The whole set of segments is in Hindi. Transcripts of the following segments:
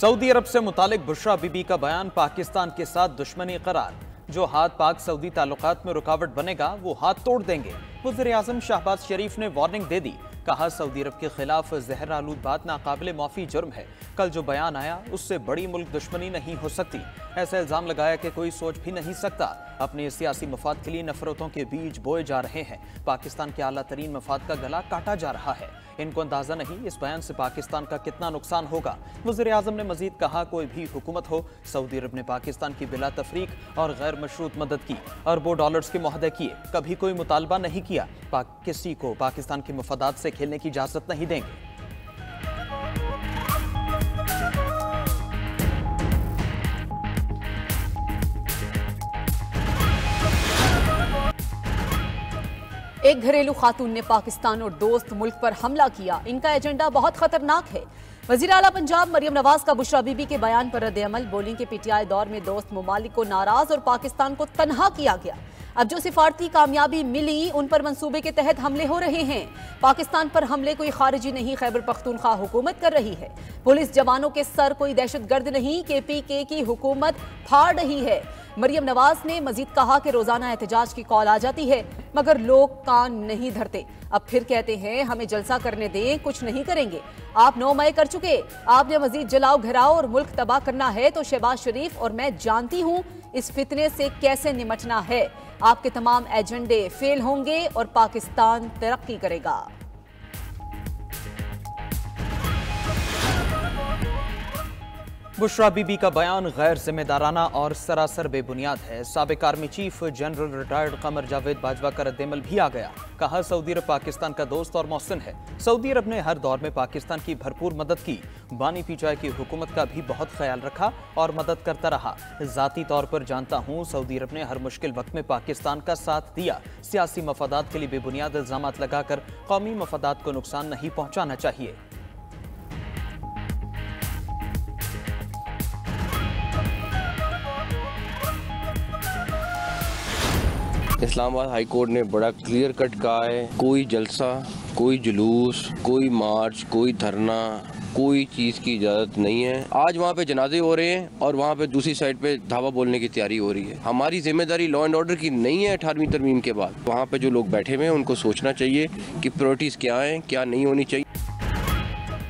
सऊदी अरब से मुतालिक बुशरा बीबी का बयान पाकिस्तान के साथ दुश्मनी करार। जो हाथ पाक सऊदी ताल्लुकात में रुकावट बनेगा वो हाथ तोड़ देंगे। वज़ीर आज़म शहबाज शरीफ ने वार्निंग दे दी। कहा सऊदी अरब के खिलाफ जहर आलूद बात नाकाबिले माफी जुर्म है। कल जो बयान आया उससे बड़ी मुल्क दुश्मनी नहीं हो सकती। ऐसा इल्जाम लगाया कि कोई सोच भी नहीं सकता। अपने सियासी मफाद के लिए नफरतों के बीज बोए जा रहे हैं। पाकिस्तान के आला तरीन मफाद का गला काटा जा रहा है। इनको अंदाजा नहीं इस बयान से पाकिस्तान का कितना नुकसान होगा। वज़ीर आज़म ने मजीद कहा कोई भी हुकूमत हो, सऊदी अरब ने पाकिस्तान की बिला तफरीक और गैर मशरूत मदद की, अरबों डॉलर्स के मुआहदे किए, कभी कोई मुतालबा नहीं किया। किसी को पाकिस्तान के मफादात से खेलने की इजाजत नहीं देंगे। एक घरेलू खातून ने पाकिस्तान और दोस्त मुल्क पर हमला किया। इनका एजेंडा बहुत खतरनाक है। वज़ीर आला पंजाब मरियम नवाज का बुशरा बीबी के बयान पर रद्द-ए-अमल। बोली कि पीटीआई दौर में दोस्त ममालिक को नाराज और पाकिस्तान को तन्हा किया गया। अब जो सिफारती कामयाबी मिली उन पर मंसूबे के तहत हमले हो रहे हैं। पाकिस्तान पर हमले कोई खारिजी नहीं, खैबर पख्तूनख्वा हुकूमत कर रही है। पुलिस जवानों के सर कोई दहशतगर्द नहीं, KPK की हुकूमत फाड़ रही है। मरियम नवाज ने मजीद कहा कि रोजाना एहतजाज की कॉल आ जाती है मगर लोग कान नहीं धरते। अब फिर कहते हैं हमें जलसा करने दें, कुछ नहीं करेंगे। आप 9 मई कर चुके, आपने मजीद जलाओ घेराव और मुल्क तबाह करना है तो शहबाज शरीफ और मैं जानती हूं इस फितने से कैसे निमटना है। आपके तमाम एजेंडे फेल होंगे और पाकिस्तान तरक्की करेगा। बुशरा बीबी का बयान गैर जिम्मेदाराना और सरासर बेबुनियाद है। साबिक army chief general retired Qamar Javed Bajwa का रद्द-ए-अमल भी आ गया। कहा सऊदी अरब पाकिस्तान का दोस्त और मोहसिन है। सऊदी अरब ने हर दौर में पाकिस्तान की भरपूर मदद की। बानी पीचाई की हुकूमत का भी बहुत ख्याल रखा और मदद करता रहा। जाती तौर पर जानता हूँ सऊदी अरब ने हर मुश्किल वक्त में पाकिस्तान का साथ दिया। सियासी मफादात के लिए बेबुनियाद इल्जामात लगाकर कौमी मफादात को नुकसान नहीं पहुँचाना चाहिए। इस्लामाबाद हाई कोर्ट ने बड़ा क्लियर कट कहा है, कोई जलसा, कोई जुलूस, कोई मार्च, कोई धरना, कोई चीज़ की इजाज़त नहीं है। आज वहाँ पे जनाजे हो रहे हैं और वहाँ पे दूसरी साइड पे धावा बोलने की तैयारी हो रही है। हमारी जिम्मेदारी लॉ एंड ऑर्डर की नहीं है। 18वीं तरमीम के बाद वहाँ पे जो लोग बैठे हुए हैं उनको सोचना चाहिए कि प्रायोरिटीज़ क्या हैं, क्या नहीं होनी चाहिए।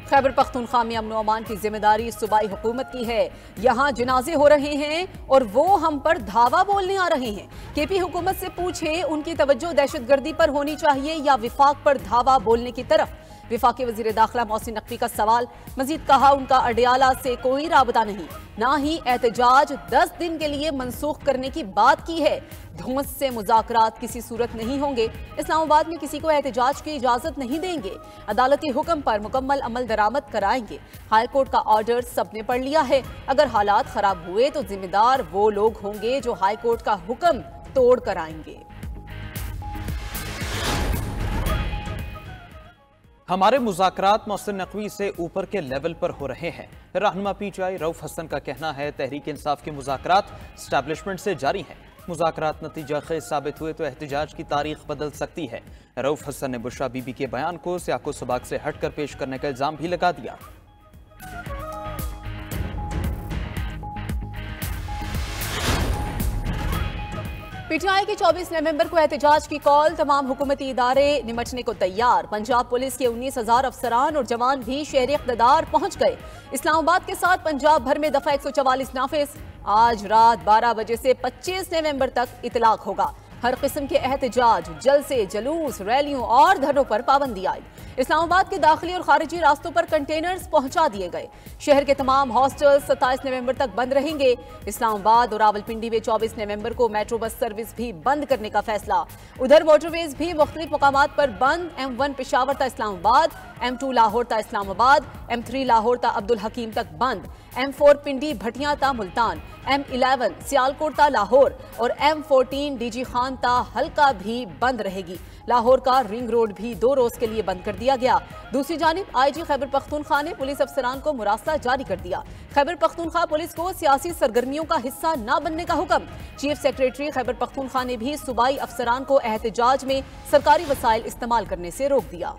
खैबर पख्तूनख्वा में अमन अमान की जिम्मेदारी सूबाई हुकूमत की है। यहाँ जनाजे हो रहे हैं और वो हम पर धावा बोलने आ रहे हैं। KP हुकूमत से पूछे उनकी तवज्जो दहशतगर्दी पर होनी चाहिए या विफाक पर धावा बोलने की तरफ। विफाकी वजीर दाखिला मोहसिन नकवी का सवाल। मजीद कहा उनका अडयाला से कोई राबता नहीं, ना ही एहतजाज 10 दिन के लिए मनसूख करने की बात की है। धौंस से मुज़ाकरात किसी सूरत नहीं होंगे। इस्लामाबाद में किसी को एहतजाज की इजाजत नहीं देंगे। अदालती हुक्म पर मुकम्मल अमल दरामद कराएंगे। हाई कोर्ट का ऑर्डर सबने पढ़ लिया है। अगर हालात खराब हुए तो जिम्मेदार वो लोग होंगे जो हाई कोर्ट का हुक्म तोड़ कर आएंगे। हमारे मुज़ाकरात मोहसिन नकवी से ऊपर के लेवल पर हो रहे हैं। रहनुमा पीटीआई रऊफ हसन का कहना है तहरीक इंसाफ के मुज़ाकरात एस्टैब्लिशमेंट से जारी हैं। मुज़ाकरात नतीजा खेज साबित हुए तो एहतजाज की तारीख बदल सकती है। रऊफ हसन ने बुशरा बीबी के बयान को सियाको सबाक से हटकर पेश करने का इल्जाम भी लगा दिया। पीटीआई के 24 नवंबर को एहतजाज की कॉल। तमाम हुकूमती इदारे निमटने को तैयार। पंजाब पुलिस के 19,000 अफसरान और जवान भी शहर इक़्तिदार पहुंच गए। इस्लामाबाद के साथ पंजाब भर में दफा 144 नाफिज। आज रात 12 बजे से 25 नवंबर तक इतलाक होगा। हर किस्म के एहतजाज, जलसे, जुलूस, रैलियों और धरनों पर पाबंदी आई। इस्लामाबाद के दाखिली और खारिजी रास्तों पर कंटेनर्स पहुंचा दिए गए। शहर के तमाम हॉस्टल 27 नवंबर तक बंद रहेंगे। इस्लामाबाद और रावलपिंडी में 24 नवंबर को मेट्रो बस सर्विस भी बंद करने का फैसला। उधर मोटरवेज भी मुख्तलिफ मकामात पर बंद। M1 पेशावर ता इस्लामाबाद, M2 लाहौर ता इस्लामाबाद, M3 लाहौर ता अब्दुल हकीम तक बंद। M4 पिंडी भटिया ता मुल्तान, M11 सियालकोट ता लाहौर और M14 DG खान ता हल्का भी बंद रहेगी। लाहौर का रिंग रोड भी 2 रोज के लिए बंद कर दिया गया। दूसरी जानिब IG खैबर पख्तूनख्वा ने पुलिस अफसरान को मुरासला जारी कर दिया। खैबर पख्तूनख्वा पुलिस को सियासी सरगर्मियों का हिस्सा न बनने का हुक्म। चीफ सेक्रेटरी खैबर पख्तूनख्वा ने भी सूबाई अफसरान को एहतजाज में सरकारी वसाइल इस्तेमाल करने से रोक दिया।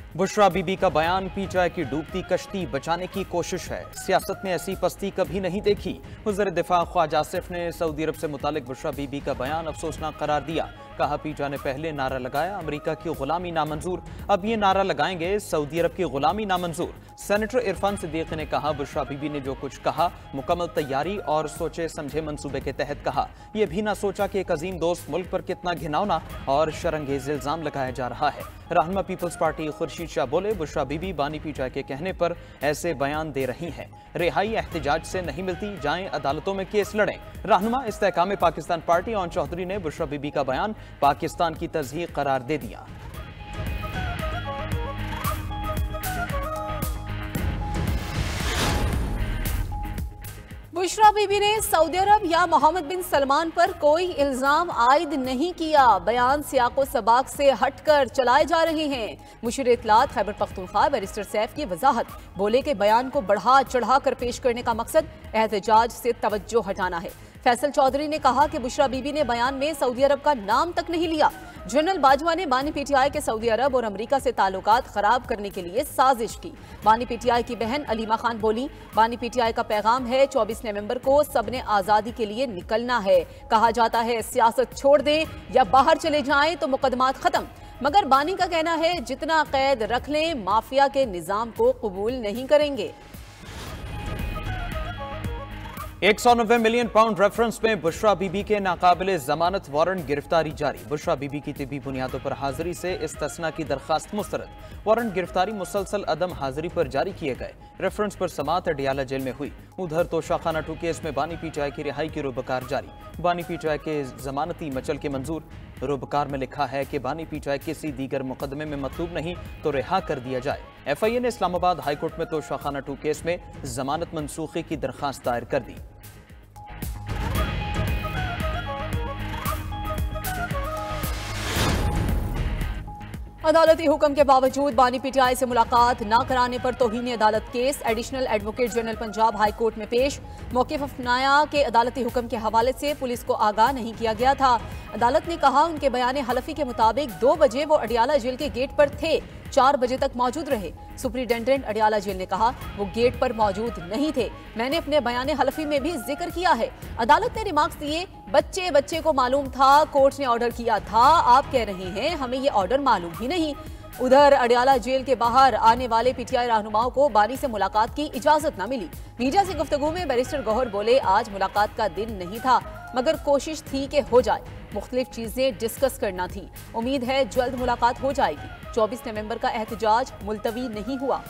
बुशरा बीबी का बयान पीटीआई की डूबती कश्ती बचाने की कोशिश है। सियासत में ऐसी पस्ती कभी नहीं देखी। वज़ीर दिफा ख्वाजा आसिफ ने सऊदी अरब से मुतालिक बुशरा बीबी का बयान अफसोसनाक करार दिया। कहा पीटीआई ने पहले नारा लगाया अमेरिका की गुलामी नामंजूर, अब ये नारा लगाएंगे सऊदी अरब की गुलामी नामंजूर। सेनेटर इरफान सिद्दीकी ने कहा बुशरा बीबी ने जो कुछ कहा मुकम्मल तैयारी और सोचे समझे मंसूबे के तहत कहा। यह भी ना सोचा कि एक अजीम दोस्त मुल्क पर कितना घिनौना और शरंगेज इल्जाम लगाया जा रहा है। रहनुमा पीपल्स पार्टी खुर्शीद शाह बोले बुशरा बीबी बानी पीटीआई के कहने पर ऐसे बयान दे रही हैं। रिहाई एहतिजाज से नहीं मिलती, जाएं अदालतों में केस लड़ें। रहनुमा इस्तेहकाम पाकिस्तान पार्टी ओन चौधरी ने बुशरा बीबी का बयान पाकिस्तान की तज़हीक करार दे दिया। बुशरा बीबी ने सऊदी अरब या मोहम्मद बिन सलमान पर कोई इल्जाम आयद नहीं किया। बयान सियाको सबाक से हटकर चलाए जा रहे हैं। मुशीर इत्तलात खैबर पख्तूनख्वा बैरिस्टर सैफ की वजाहत, बोले कि बयान को बढ़ा चढ़ा कर पेश करने का मकसद एहतजाज से तवज्जो हटाना है। फैसल चौधरी ने कहा कि बुशरा बीबी ने बयान में सऊदी अरब का नाम तक नहीं लिया। जनरल बाजवा ने बानी पीटीआई के सऊदी अरब और अमेरिका से ताल्लुकात खराब करने के लिए साजिश की। बानी पीटीआई की बहन अलीमा खान बोली बानी पीटीआई का पैगाम है 24 नवंबर को सबने आजादी के लिए निकलना है। कहा जाता है सियासत छोड़ दें या बाहर चले जाएं तो मुकदमात खत्म, मगर बानी का कहना है जितना कैद रख लें माफिया के निजाम को कबूल नहीं करेंगे। 190 मिलियन पाउंड रेफरेंस में बुशरा बीबी के नाकाबिले जमानत वारंट गिरफ्तारी जारी। बुशरा बीबी की तिब्बी बुनियादों पर हाजिरी से इस्तिस्ना की दरखास्त मुस्तरद। वारंट गिरफ्तारी मुसलसल अदम हाजिरी पर जारी किए गए। रेफरेंस पर समात अडियाला जेल में हुई। उधर तोशाखाना 2 केस में बानी पीटीआई की रिहाई की रुबकार जारी। बानी पीटीआई के जमानती मचल के मंजूर। रुबकार में लिखा है कि बानी पीटीआई किसी दीगर मुकदमे में मतलूब नहीं तो रिहा कर दिया जाए। FIA ने इस्लामाबाद हाईकोर्ट में तोशाखाना 2 केस में जमानत मनसूखी की दरखास्त दायर कर दी। अदालती हुक्म के बावजूद बानी पीटीआई से मुलाकात न कराने पर तौहीन अदालत case additional advocate general Punjab high court में पेश। मौक़िफ़ अपनाया कि अदालती हुक्म के हवाले से पुलिस को आगाह नहीं किया गया था। अदालत ने कहा उनके बयान हलफी के मुताबिक 2 बजे वो अडियाला जेल के गेट पर थे, 4 बजे तक मौजूद रहे। सुप्रिंटेंडेंट अडियाला जेल ने कहा वो गेट पर मौजूद नहीं थे। मैंने अपने बयान हलफी में भी जिक्र किया है। अदालत ने रिमार्क्स दिए बच्चे को मालूम था, कोर्ट ने ऑर्डर किया था, आप कह रहे हैं हमें ये ऑर्डर मालूम ही नहीं। उधर अडियाला जेल के बाहर आने वाले पीटीआई रहनुमाओं को बानी से मुलाकात की इजाजत न मिली। मीडिया से गुफ्तगू में बैरिस्टर गौहर बोले आज मुलाकात का दिन नहीं था, मगर कोशिश थी कि हो जाए। मुख्तलिफ चीजें डिस्कस करना थी। उम्मीद है जल्द मुलाकात हो जाएगी। 24 नवंबर का एहतजाज मुलतवी नहीं हुआ।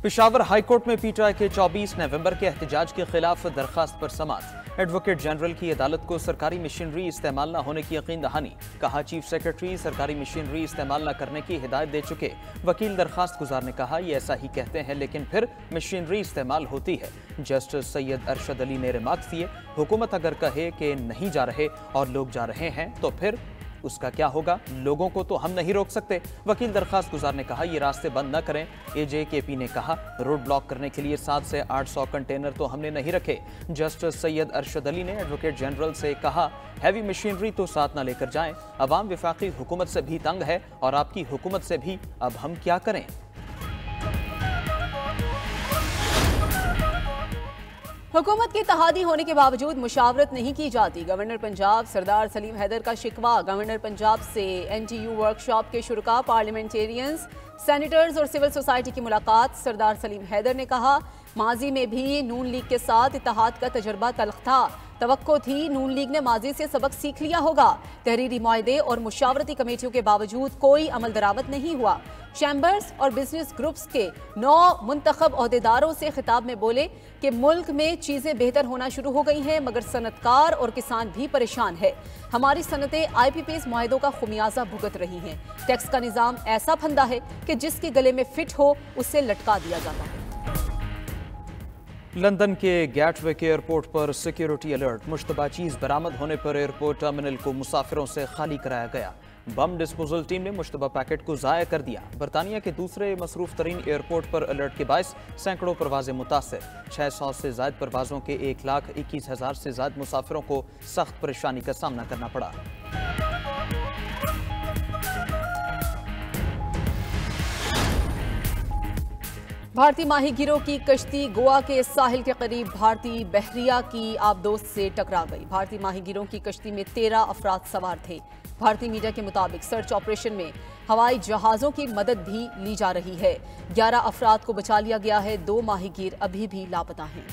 पेशावर हाईकोर्ट में पीटीआई के 24 नवंबर के एहतजाज के खिलाफ दरखास्त पर समाअत। एडवोकेट जनरल की अदालत को सरकारी मशीनरी इस्तेमाल न होने की यकीन दहानी। कहा चीफ सेक्रेटरी सरकारी मशीनरी इस्तेमाल न करने की हिदायत दे चुके। वकील दरखास्त गुजार ने कहा ये ऐसा ही कहते हैं लेकिन फिर मशीनरी इस्तेमाल होती है। जस्टिस सैयद अरशद अली ने रिमार्क्स दिए हुकूमत अगर कहे कि नहीं जा रहे और लोग जा रहे हैं तो फिर उसका क्या होगा, लोगों को तो हम नहीं रोक सकते। वकील दरखास्त गुजार ने कहा ये रास्ते बंद न करें। AJKP ने कहा रोड ब्लॉक करने के लिए 700 से 800 कंटेनर तो हमने नहीं रखे। जस्टिस सैयद अरशद अली ने एडवोकेट जनरल से कहा हैवी मशीनरी तो साथ न लेकर जाएं। अवाम विफाकी हुकूमत से भी तंग है और आपकी हुकूमत से भी, अब हम क्या करें। हुकूमत की इत्तेहादी होने के बावजूद मुशावरत नहीं की जाती। गवर्नर पंजाब सरदार सलीम हैदर का शिकवा। गवर्नर पंजाब से NTU वर्कशॉप के शुरका, पार्लियामेंटेरियंस, सेनेटर्स और सिविल सोसाइटी की मुलाकात। सरदार सलीम हैदर ने कहा माजी में भी नून लीग के साथ इत्तेहाद का तजर्बा तल्ख था। तवक्को थी नून लीग ने माजी से सबक सीख लिया होगा। तहरीरी मुआहदे और मुशावरती कमेटियों के बावजूद कोई अमल दरामद नहीं हुआ। चैम्बर्स और बिजनेस ग्रुप्स के 9 मुंतखब ओहदेदारों से खिताब में बोले कि मुल्क में चीजें बेहतर होना शुरू हो गई हैं, मगर सनतकार और किसान भी परेशान है। हमारी सनतें IPPS मुआहदों का खुमियाजा भुगत रही हैं। टैक्स का निजाम ऐसा फंदा है कि जिसके गले में फिट हो उससे लटका दिया जाता है। लंदन के गैटविक एयरपोर्ट पर सिक्योरिटी अलर्ट। मुश्तबा चीज बरामद होने पर एयरपोर्ट टर्मिनल को मुसाफिरों से खाली कराया गया। बम डिस्पोजल टीम ने मुश्तबा पैकेट को ज़ाया कर दिया। बरतानिया के दूसरे मसरूफ तरीन एयरपोर्ट पर अलर्ट के बायस सैकड़ों परवाजें मुतासर। 600 से ज़ायद परवाजों के 1,21,000 से ज़ायद मुसाफिरों को सख्त परेशानी का सामना करना पड़ा। भारतीय माहीगीरों की कश्ती गोवा के साहिल के करीब भारतीय बहरिया की आबदोस्त से टकरा गई। भारतीय माहीगीरों की कश्ती में 13 अफराद सवार थे। भारतीय मीडिया के मुताबिक सर्च ऑपरेशन में हवाई जहाजों की मदद भी ली जा रही है। 11 अफराद को बचा लिया गया है। 2 माहीगीर अभी भी लापता हैं।